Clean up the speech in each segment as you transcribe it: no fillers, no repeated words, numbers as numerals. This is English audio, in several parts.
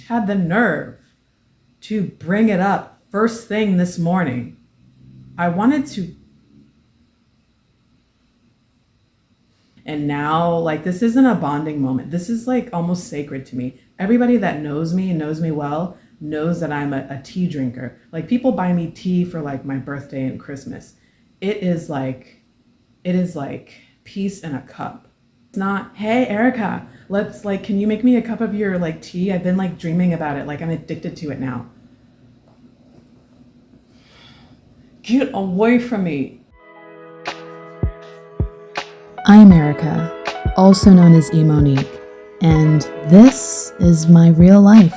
had the nerve to bring it up first thing this morning. I wanted to. And now, like, this isn't a bonding moment. This is like almost sacred to me. Everybody that knows me and knows me well knows that I'm a tea drinker. Like, people buy me tea for like my birthday and Christmas. It is like peace in a cup. It's not, hey, Erica, let's like, can you make me a cup of your like tea? I've been like dreaming about it. Like, I'm addicted to it now. Get away from me. I'm Erica, also known as E.MoniQue, and this is my real life.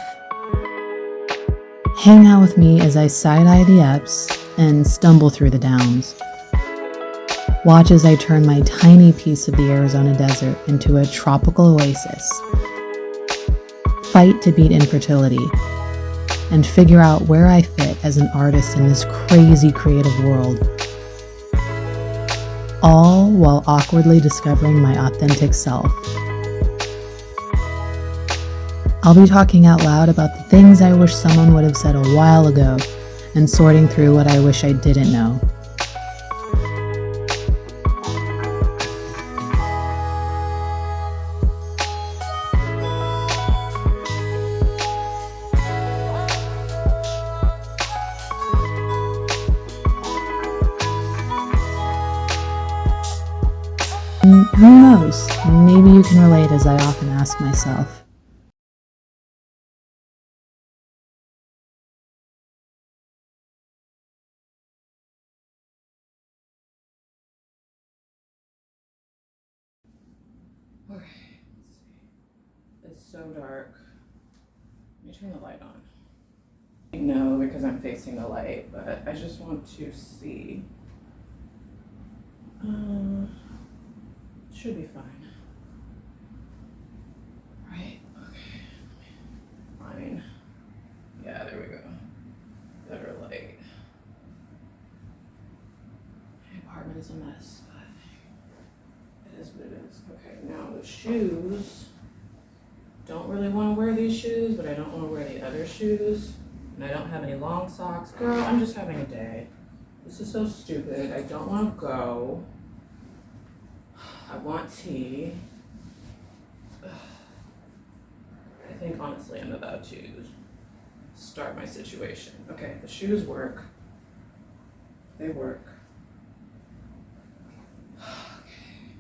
Hang out with me as I side-eye the ups and stumble through the downs. Watch as I turn my tiny piece of the Arizona desert into a tropical oasis. Fight to beat infertility and figure out where I fit as an artist in this crazy creative world. All while awkwardly discovering my authentic self. I'll be talking out loud about the things I wish someone would have said a while ago and sorting through what I wish I didn't know. Who knows? Maybe you can relate, as I often ask myself. Okay, let's see. It's so dark. Let me turn the light on. No, because I'm facing the light, but I just want to see. Should be fine. Right? Okay. Fine. Yeah, there we go. Better light. My apartment is a mess, but it is what it is. Okay, now the shoes. Don't really want to wear these shoes, but I don't want to wear the other shoes. And I don't have any long socks. Girl, I'm just having a day. This is so stupid. I don't want to go. I want tea. I think honestly I'm about to start my situation. Okay, the shoes work. They work. Okay.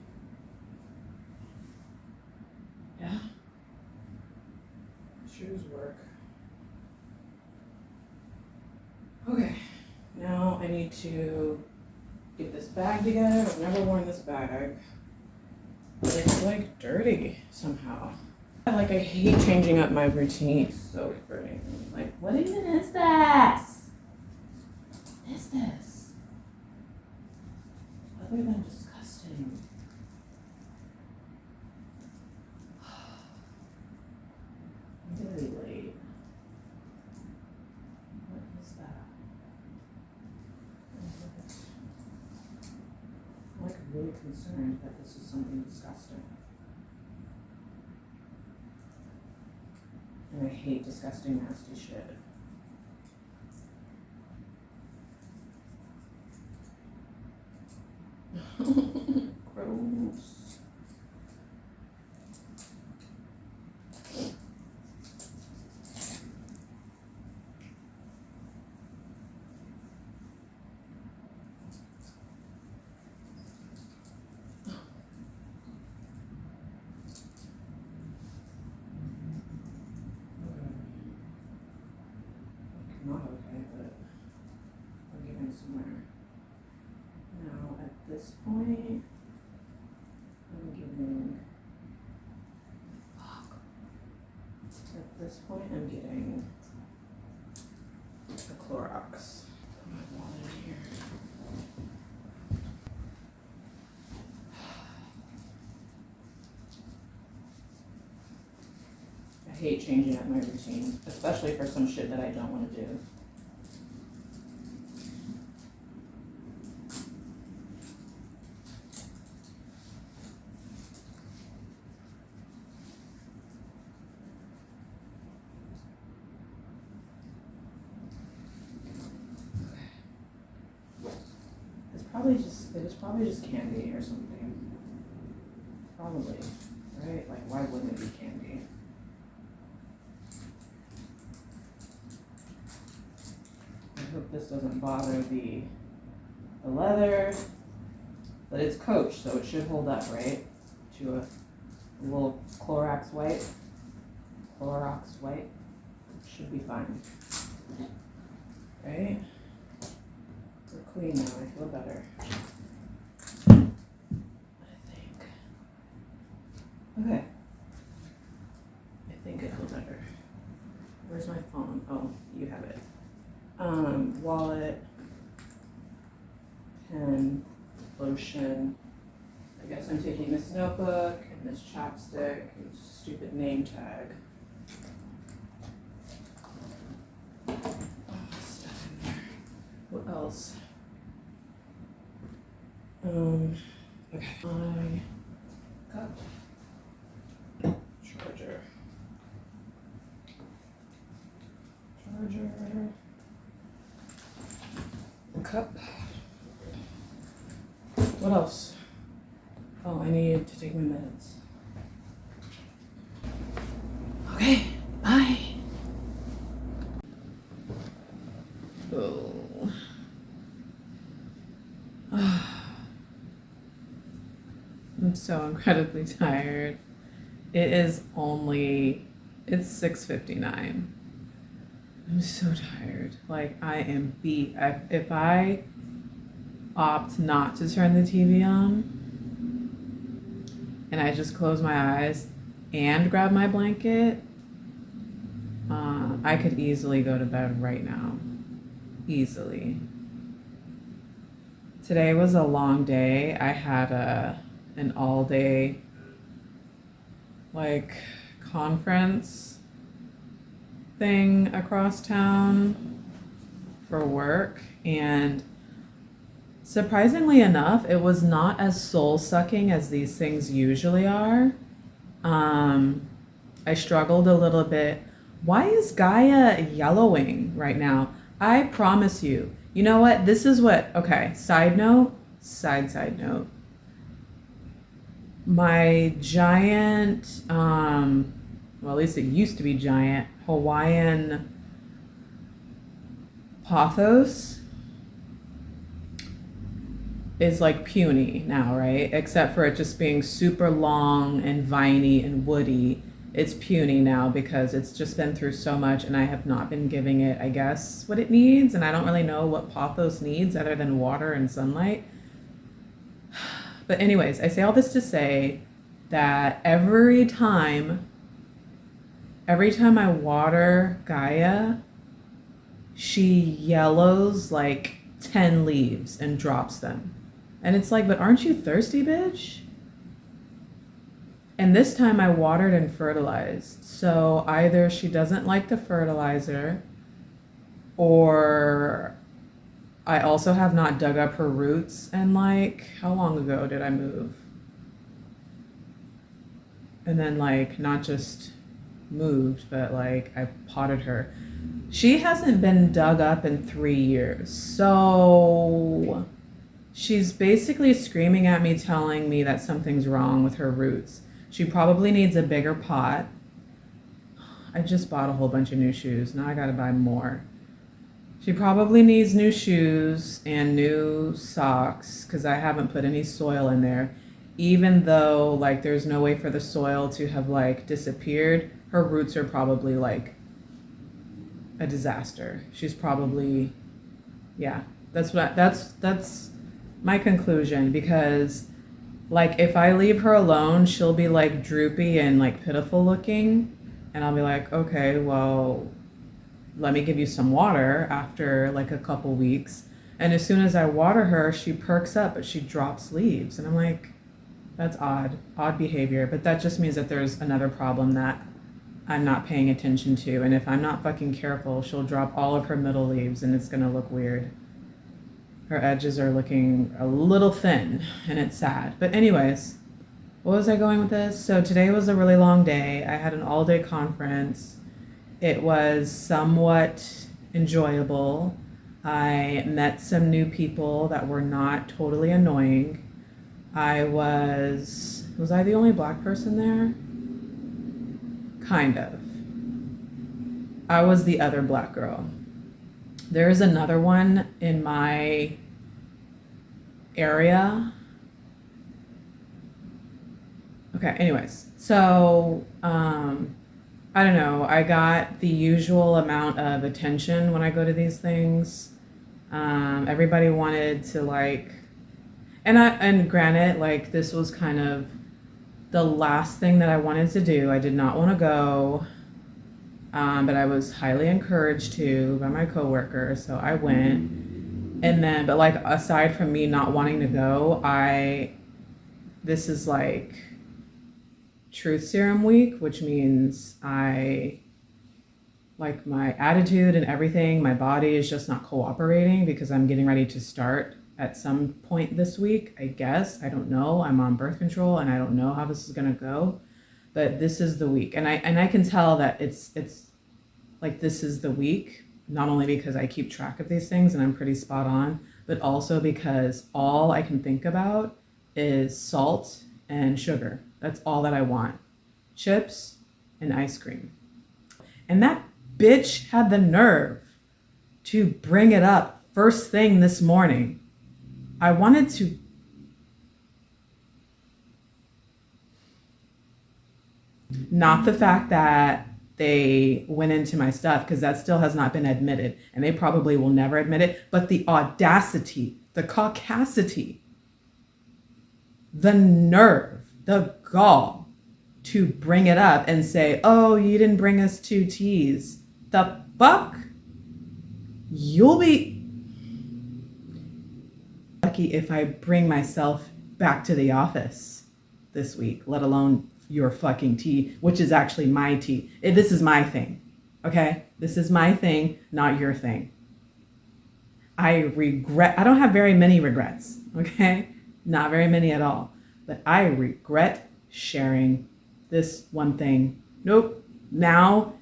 Yeah. Shoes work. Okay, now I need to get this bag together. I've never worn this bag. But it's like dirty somehow. I hate changing up my routine so for me. Like, what even is this? What is this? Other than disgusting. I'm gonna be late. What is that? I'm like really concerned that this is something disgusting. And I hate disgusting, nasty shit. Gross. Not okay, but we're getting somewhere. Now, at this point, I'm getting. Fuck. At this point, I'm getting the Clorox. Put my wallet in here. I hate changing up my routine, especially for some shit that I don't want to do. it was probably just candy or something. Probably, right? Like, why wouldn't it be candy? I hope this doesn't bother the leather, but it's Coach, so it should hold up, right? To a little Clorox wipe. Should be fine. Right? We're clean now, I feel better. I think. Okay. I think I feel better. Where's my phone? Oh, you have it. Wallet, pen, lotion. I guess I'm taking this notebook and this chapstick and stupid name tag. Stuff in there. What else? Okay. My cup. Charger. Cup. What else? Oh, I need to take my meds. Okay, bye. Oh. I'm so incredibly tired. It's 6:59. I'm so tired. Like, I am beat. If I opt not to turn the TV on and I just close my eyes and grab my blanket, I could easily go to bed right now. Easily. Today was a long day. I had an all-day conference thing across town for work, and surprisingly enough, it was not as soul-sucking as these things usually are. I struggled a little bit. Why is Gaia yellowing right now? I promise you. You know what? This is what, okay, side note. My giant, well, at least it used to be giant, Hawaiian pothos is like puny now, right? Except for it just being super long and viney and woody. It's puny now because it's just been through so much and I have not been giving it, I guess, what it needs. And I don't really know what pothos needs other than water and sunlight. But anyways, I say all this to say that every time I water Gaia, she yellows like 10 leaves and drops them. And it's like, but aren't you thirsty, bitch? And this time I watered and fertilized. So either she doesn't like the fertilizer, or I also have not dug up her roots. And how long ago did I move? And then not just moved, but I potted her. She hasn't been dug up in 3 years. So she's basically screaming at me, telling me that something's wrong with her roots. She probably needs a bigger pot. I just bought a whole bunch of new shoes. Now I gotta buy more. She probably needs new shoes and new socks because I haven't put any soil in there. Even though there's no way for the soil to have disappeared, her roots are probably a disaster. She's probably, yeah, that's my conclusion, because if I leave her alone, she'll be droopy and pitiful looking, and I'll be like, okay, well, let me give you some water after a couple weeks. And as soon as I water her, she perks up, but she drops leaves. And I'm like, that's odd behavior. But that just means that there's another problem that I'm not paying attention to. And if I'm not fucking careful, she'll drop all of her middle leaves and it's gonna look weird. Her edges are looking a little thin and it's sad. But anyways, what was I going with this? So today was a really long day. I had an all-day conference. It was somewhat enjoyable. I met some new people that were not totally annoying. Was I the only black person there? Kind of. I was the other black girl. There's another one in my area. Okay, anyways. So, I don't know. I got the usual amount of attention when I go to these things. Everybody wanted to like, and granted, like this was kind of the last thing that I wanted to do. I did not want to go, but I was highly encouraged to by my coworker, so I went. And then, but like aside from me not wanting to go, this is like truth serum week, which means like my attitude and everything, my body is just not cooperating because I'm getting ready to start at some point this week, I guess. I don't know. I'm on birth control and I don't know how this is gonna go, but this is the week. And I can tell that it's like this is the week, not only because I keep track of these things and I'm pretty spot on, but also because all I can think about is salt and sugar. That's all that I want. Chips and ice cream. And that bitch had the nerve to bring it up first thing this morning. I wanted to. Not the fact that they went into my stuff, because that still has not been admitted, and they probably will never admit it, but the audacity, the caucasity, the nerve, the gall to bring it up and say, oh, you didn't bring us 2 teas. The fuck? You'll be lucky if I bring myself back to the office this week, let alone your fucking tea, which is actually my tea. This is my thing, okay? This is my thing, not your thing. I don't have very many regrets, okay? Not very many at all. But I regret sharing this one thing. Nope. Now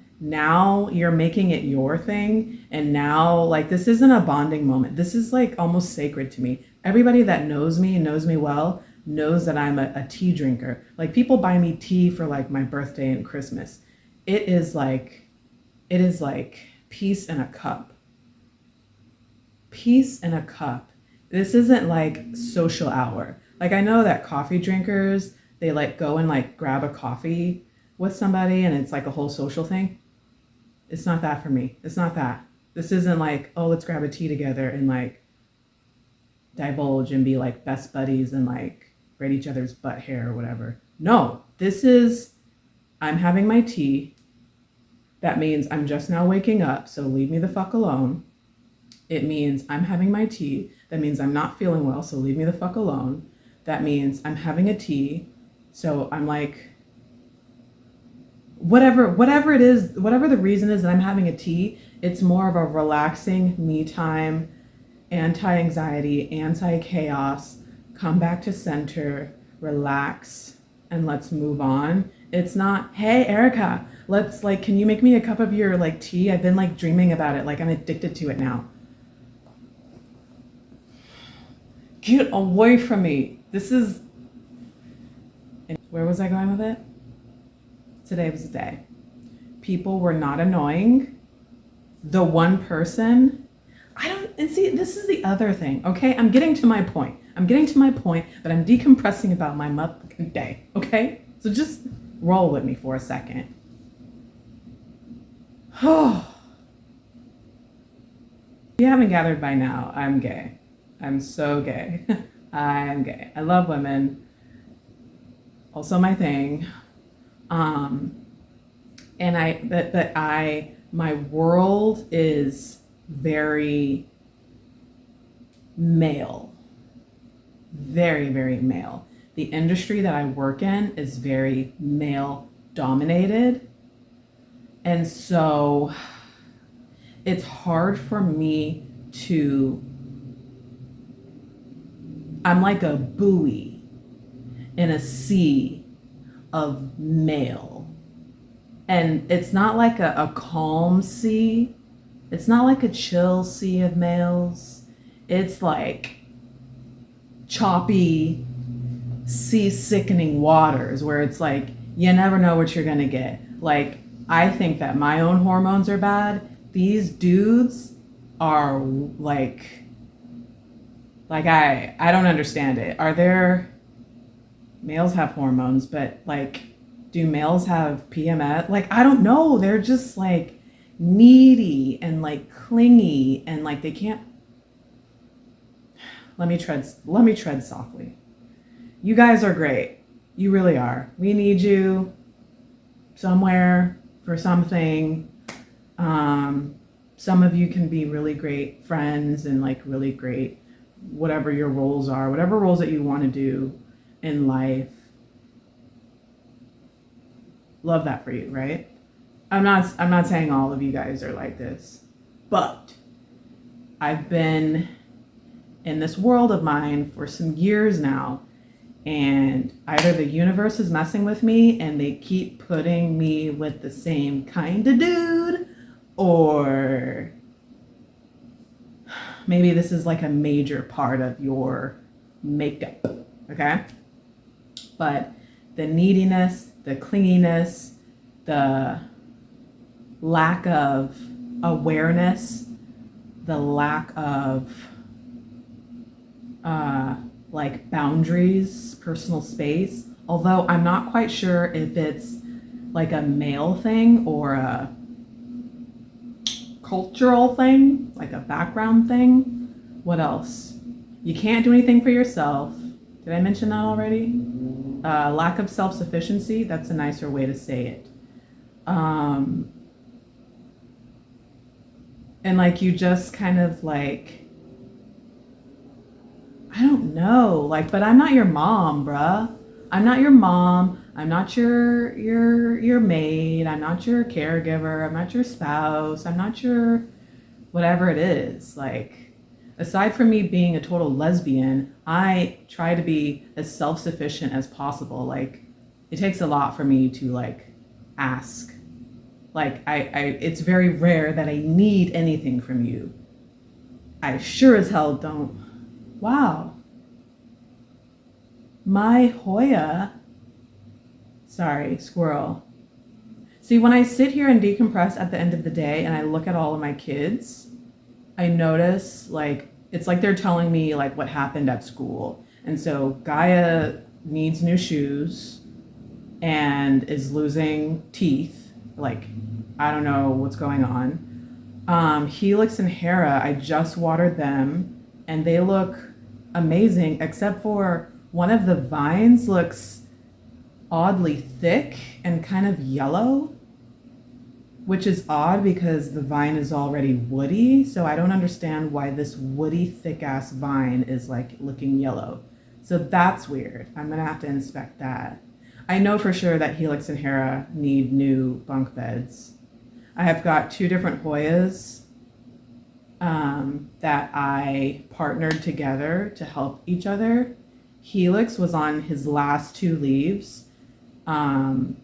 you're making it your thing. And now, like, this isn't a bonding moment. This is like almost sacred to me. Everybody that knows me and knows me well knows that I'm a tea drinker. Like, people buy me tea for like my birthday and Christmas. It is like peace in a cup. Peace in a cup. This isn't like social hour. Like, I know that coffee drinkers, they like go and like grab a coffee with somebody and it's like a whole social thing. It's not that for me. It's not that. This isn't like, oh, let's grab a tea together and like divulge and be like best buddies and like braid each other's butt hair or whatever. No, this is, I'm having my tea. That means I'm just now waking up, so leave me the fuck alone. It means I'm having my tea. That means I'm not feeling well, so leave me the fuck alone. That means I'm having a tea, so I'm like, whatever it is, whatever the reason is that I'm having a tea, it's more of a relaxing me time, anti-anxiety, anti-chaos, come back to center, relax, and let's move on. It's not, hey, Erica, let's like, can you make me a cup of your like tea? I've been like dreaming about it. Like, I'm addicted to it now. Get away from me. This is, where was I going with it? Today was the day. People were not annoying. The one person, and see, this is the other thing, okay? I'm getting to my point, but I'm decompressing about my motherfucking day, okay? So just roll with me for a second. Oh. If you haven't gathered by now, I'm gay. I'm so gay. I'm gay. I love women. Also my thing. My world is very male. Very, very male. The industry that I work in is very male dominated. And so it's hard for me I'm like a buoy in a sea of male. And it's not like a calm sea. It's not like a chill sea of males. It's like choppy, sea-sickening waters where it's like you never know what you're gonna get. Like, I think that my own hormones are bad. These dudes are like I don't understand it. Are there males have hormones, but like do males have PMS? Like, I don't know. They're just like needy and like clingy and like they can't. Let me tread softly. You guys are great. You really are. We need you somewhere for something. Some of you can be really great friends and like really great whatever your roles are, whatever roles that you want to do in life. Love that for you, right? I'm not saying all of you guys are like this, but I've been in this world of mine for some years now, and either the universe is messing with me and they keep putting me with the same kind of dude, or maybe this is like a major part of your makeup, okay? But the neediness, the clinginess, the lack of awareness, the lack of like boundaries, personal space. Although I'm not quite sure if it's like a male thing or a cultural thing, like a background thing. What else? You can't do anything for yourself. Did I mention that already? Lack of self-sufficiency, that's a nicer way to say it. And like you just kind of like, I don't know, like, but I'm not your mom, bruh. I'm not your mom. I'm not your maid. I'm not your caregiver. I'm not your spouse. I'm not your whatever it is. Like, aside from me being a total lesbian, I try to be as self-sufficient as possible. Like, it takes a lot for me to like ask. Like, it's very rare that I need anything from you. I sure as hell don't. Wow. My Hoya. Sorry, squirrel. See, when I sit here and decompress at the end of the day and I look at all of my kids, I notice like it's like they're telling me like what happened at school. And so Gaia needs new shoes and is losing teeth. Like, I don't know what's going on. Helix and Hera, I just watered them and they look amazing, except for one of the vines looks oddly thick and kind of yellow, which is odd because the vine is already woody. So I don't understand why this woody, thick ass vine is like looking yellow. So that's weird. I'm gonna have to inspect that. I know for sure that Helix and Hera need new bunk beds. I have got 2 different Hoyas that I partnered together to help each other. Helix was on his last 2 leaves. And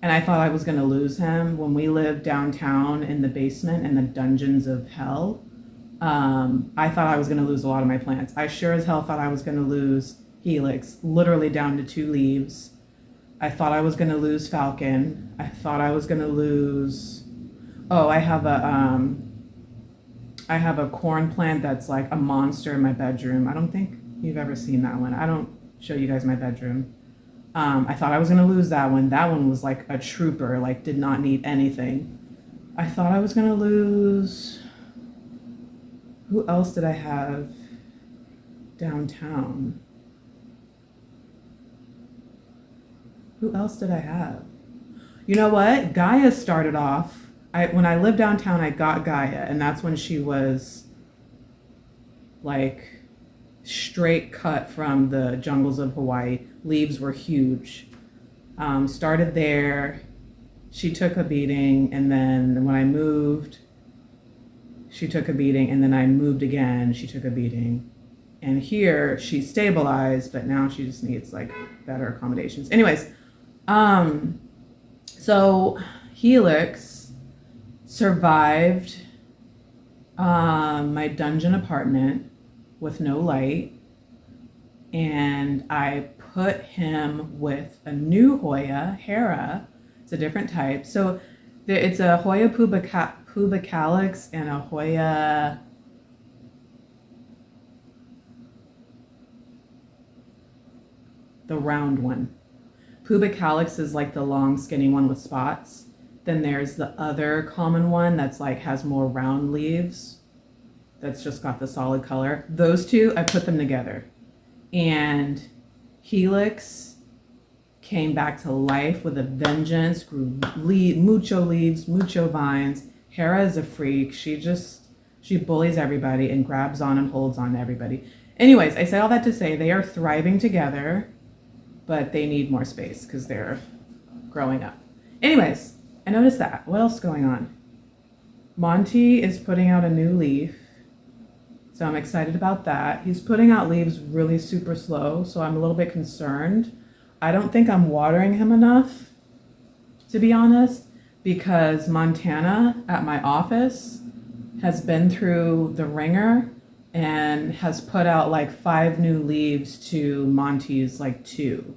I thought I was going to lose him when we lived downtown in the basement in the dungeons of hell. I thought I was going to lose a lot of my plants. I sure as hell thought I was going to lose Helix, literally down to 2 leaves. I thought I was going to lose Falcon. I thought I was going to lose. Oh, I have a corn plant that's like a monster in my bedroom. I don't think you've ever seen that one. I don't show you guys my bedroom. I thought I was gonna lose that one. That one was like a trooper, like did not need anything. I thought I was gonna lose. Who else did I have downtown? Who else did I have? You know what? Gaia started off. When I lived downtown, I got Gaia, and that's when she was like straight cut from the jungles of Hawaii. Leaves were huge. Started there. She took a beating, and then when I moved, she took a beating, and then I moved again. She took a beating. And here she stabilized, but now she just needs like better accommodations. Anyways, so Helix survived my dungeon apartment with no light, and I put him with a new Hoya, Hera. It's a different type. So it's a Hoya pubicalis and a Hoya, the round one. Pubicalis is like the long skinny one with spots. Then there's the other common one that's like has more round leaves. That's just got the solid color. Those two, I put them together. And Helix came back to life with a vengeance, grew mucho leaves, mucho vines. Hera is a freak. She bullies everybody and grabs on and holds on to everybody. Anyways, I say all that to say they are thriving together, but they need more space because they're growing up. Anyways, I noticed that. What else is going on? Monty is putting out a new leaf. So I'm excited about that. He's putting out leaves really super slow, so I'm a little bit concerned. I don't think I'm watering him enough, to be honest, because Montana at my office has been through the ringer and has put out like 5 new leaves to Monty's like 2.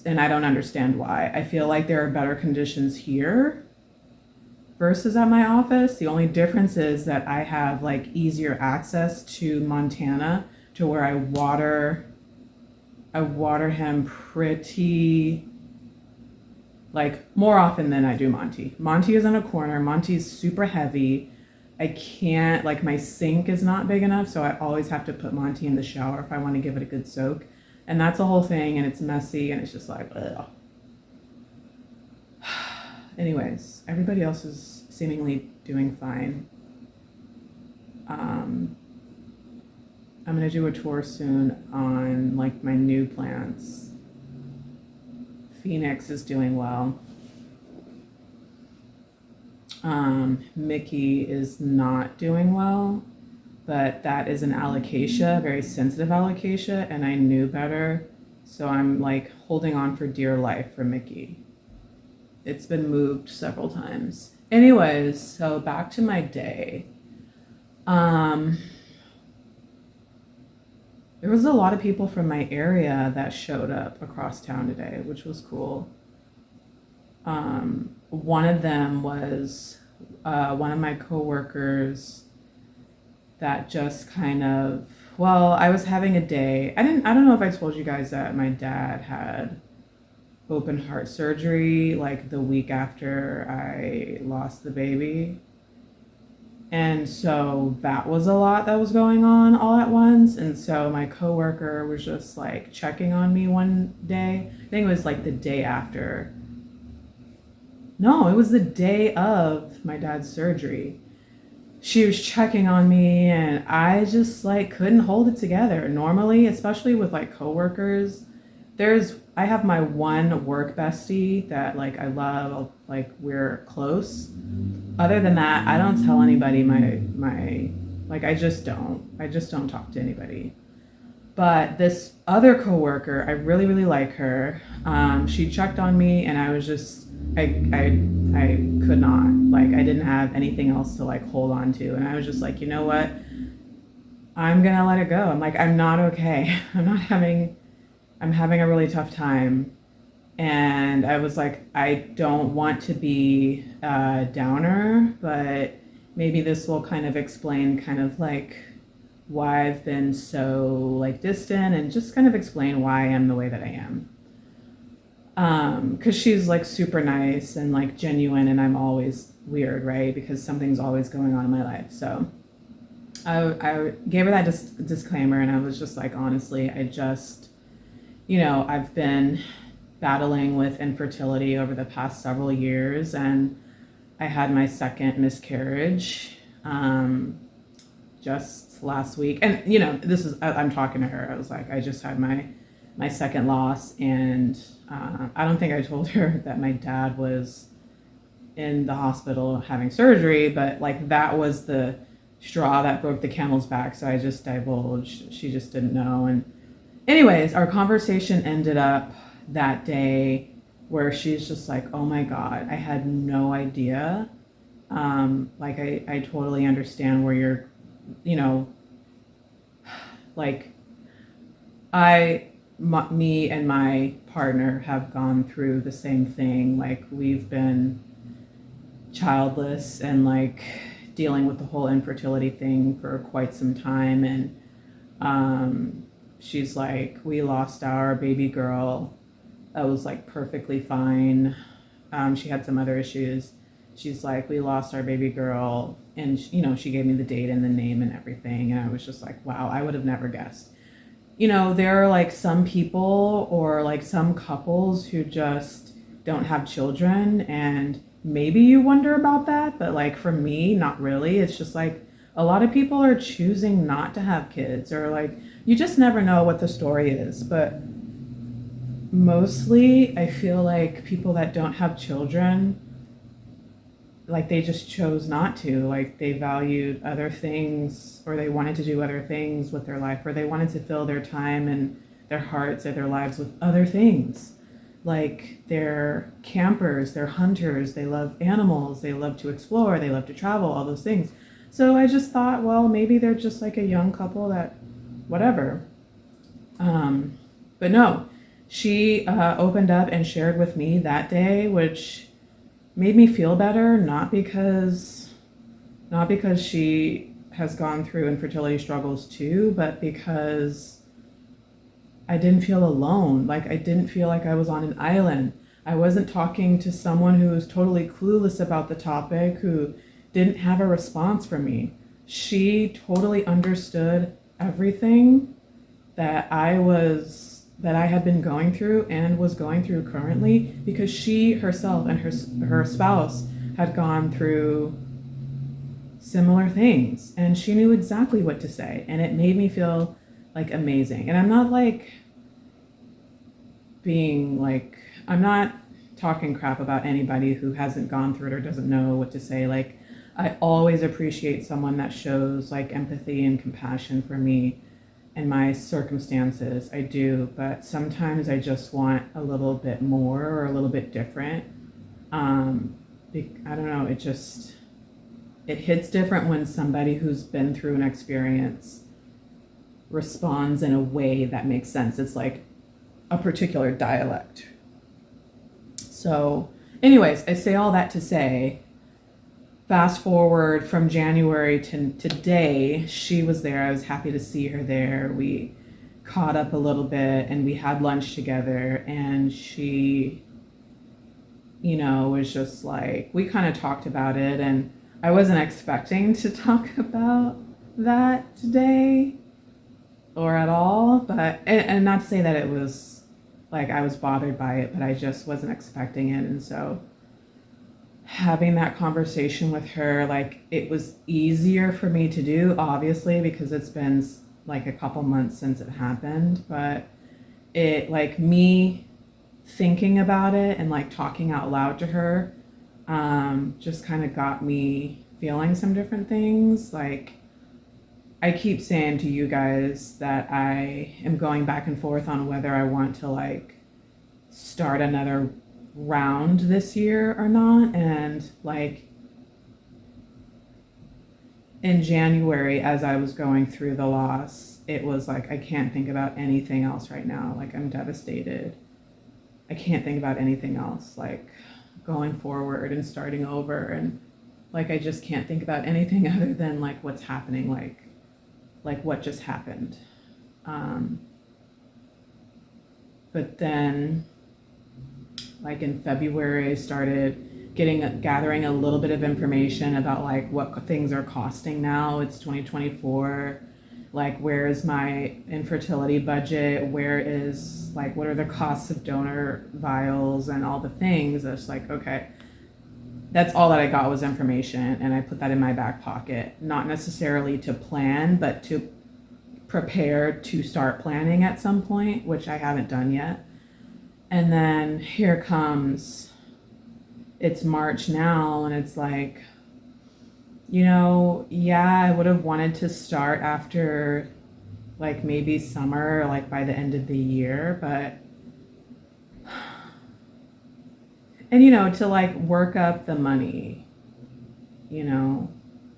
And I don't understand why. I feel like there are better conditions here versus at my office. The only difference is that I have like easier access to Montana to where I water him pretty like more often than I do Monty. Monty is in a corner. Monty's super heavy. I can't, like my sink is not big enough, so I always have to put Monty in the shower if I want to give it a good soak. And that's a whole thing, and it's messy, and it's just like, ugh. Anyways, everybody else is seemingly doing fine. I'm gonna do a tour soon on like my new plants. Phoenix is doing well. Mickey is not doing well, but that is an alocasia, very sensitive alocasia, and I knew better, so I'm like holding on for dear life for Mickey. It's been moved several times. Anyways, so back to my day. There was a lot of people from my area that showed up across town today, which was cool. One of them was one of my coworkers that just kind of, well, I was having a day. I don't know if I told you guys that my dad had open heart surgery like the week after I lost the baby. And so that was a lot that was going on all at once. And so my coworker was just like checking on me one day. I think it was like the day after. No, it was the day of my dad's surgery. She was checking on me and I just like couldn't hold it together. Normally, especially with like coworkers, I have my one work bestie that like I love, like we're close. Other than that, I don't tell anybody my like I just don't talk to anybody. But this other coworker, I really, really like her. She checked on me and I was just I could not, like I didn't have anything else to like hold on to, and I was just like, you know what? I'm gonna let it go. I'm like, I'm not okay. I'm having a really tough time. And I was like, I don't want to be a downer, but maybe this will kind of explain kind of like why I've been so like distant and just kind of explain why I am the way that I am. Because she's like super nice and like genuine, and I'm always weird, right? Because something's always going on in my life. So I gave her that disclaimer, and I was just like, honestly, I've been battling with infertility over the past several years, and I had my second miscarriage just last week. And I'm talking to her. I was like, I just had my second loss, and I don't think I told her that my dad was in the hospital having surgery, but like that was the straw that broke the camel's back. So I just divulged. She just didn't know. And anyways, our conversation ended up that day where she's just like, oh my God, I had no idea Like I totally understand where you're, you know, like me and my partner have gone through the same thing. Like we've been childless and like dealing with the whole infertility thing for quite some time. And she's like, we lost our baby girl. That was like perfectly fine. She had some other issues. She's like, we lost our baby girl. And, she gave me the date and the name and everything. And I was just like, wow, I would have never guessed. There are like some people or like some couples who just don't have children. And maybe you wonder about that. But like for me, not really. It's just like a lot of people are choosing not to have kids, or like you just never know what the story is. But mostly, I feel like people that don't have children, like they just chose not to. Like they valued other things, or they wanted to do other things with their life, or they wanted to fill their time and their hearts or their lives with other things. Like they're campers, they're hunters, they love animals, they love to explore, they love to travel, all those things. So I just thought, well, maybe they're just like a young couple that, whatever. But no, she opened up and shared with me that day, which made me feel better, not because she has gone through infertility struggles too, but because I didn't feel alone. Like I didn't feel like I was on an island. I wasn't talking to someone who was totally clueless about the topic, who didn't have a response for me. She totally understood everything that I had been going through and was going through currently, because she herself and her spouse had gone through similar things, and she knew exactly what to say, and it made me feel like amazing. And I'm not like I'm not talking crap about anybody who hasn't gone through it or doesn't know what to say. Like I always appreciate someone that shows like empathy and compassion for me and my circumstances. I do, but sometimes I just want a little bit more or a little bit different. I don't know, it hits different when somebody who's been through an experience responds in a way that makes sense. It's like a particular dialect. So anyways, I say all that to say, fast forward from January to today, she was there. I was happy to see her there. We caught up a little bit and we had lunch together, and she, was just like, we kind of talked about it, and I wasn't expecting to talk about that today or at all, but, and not to say that it was like I was bothered by it, but I just wasn't expecting it. And so having that conversation with her, like it was easier for me to do, obviously, because it's been like a couple months since it happened. But it, like me thinking about it and like talking out loud to her, just kind of got me feeling some different things. Like I keep saying to you guys that I am going back and forth on whether I want to like start another round this year or not. And like in January, as I was going through the loss, it was like I can't think about anything else right now. Like I'm devastated. I can't think about anything else, like going forward and starting over. And like I just can't think about anything other than like what's happening, like what just happened. But then like in February, I started gathering a little bit of information about like what things are costing now. It's 2024. Like, where is my infertility budget? Where is like, what are the costs of donor vials and all the things? It's like, okay, that's all that I got was information, and I put that in my back pocket, not necessarily to plan, but to prepare to start planning at some point, which I haven't done yet. And then here comes, it's March now, and it's like, yeah, I would have wanted to start after like maybe summer, like by the end of the year, but, and to like work up the money you know,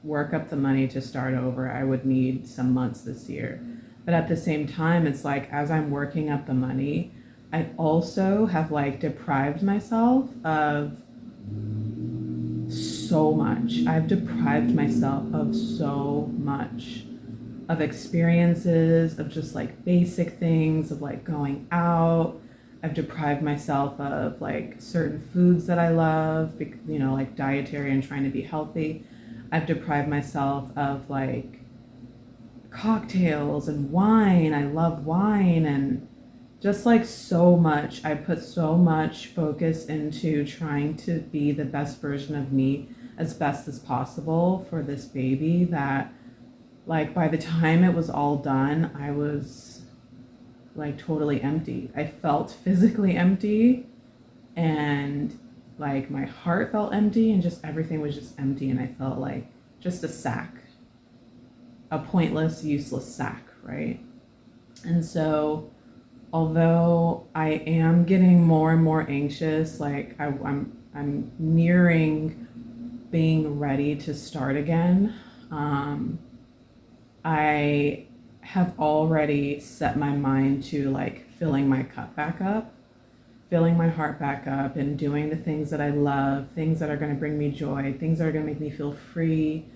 work up the money to start over, I would need some months this year. But at the same time, it's like as I'm working up the money, I also have like deprived myself of so much. I've deprived myself of so much, of experiences, of just like basic things, of like going out. I've deprived myself of like certain foods that I love, you know, like dietary and trying to be healthy. I've deprived myself of like cocktails and wine. I love wine and just like so much. I put so much focus into trying to be the best version of me as best as possible for this baby that like by the time it was all done, I was like totally empty. I felt physically empty and like my heart felt empty and just everything was just empty and I felt like just a sack, a pointless, useless sack, right? And so although I am getting more and more anxious, like I'm nearing being ready to start again. I have already set my mind to like filling my cup back up, filling my heart back up, and doing the things that I love, things that are going to bring me joy, things that are going to make me feel free,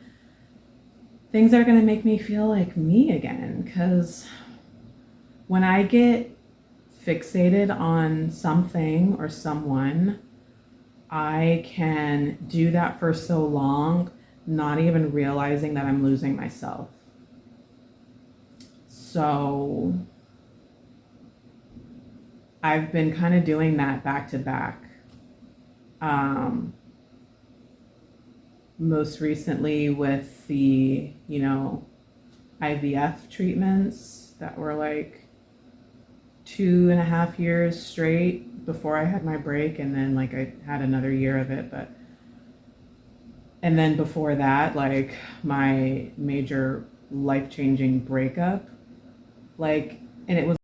things that are going to make me feel like me again. Because when I get fixated on something or someone, I can do that for so long, not even realizing that I'm losing myself. So I've been kind of doing that back to back. Um, Most recently with the, you know, IVF treatments that were like 2.5 years straight before I had my break, and then like I had another year of it, but and then before that, like my major life-changing breakup, like, and it was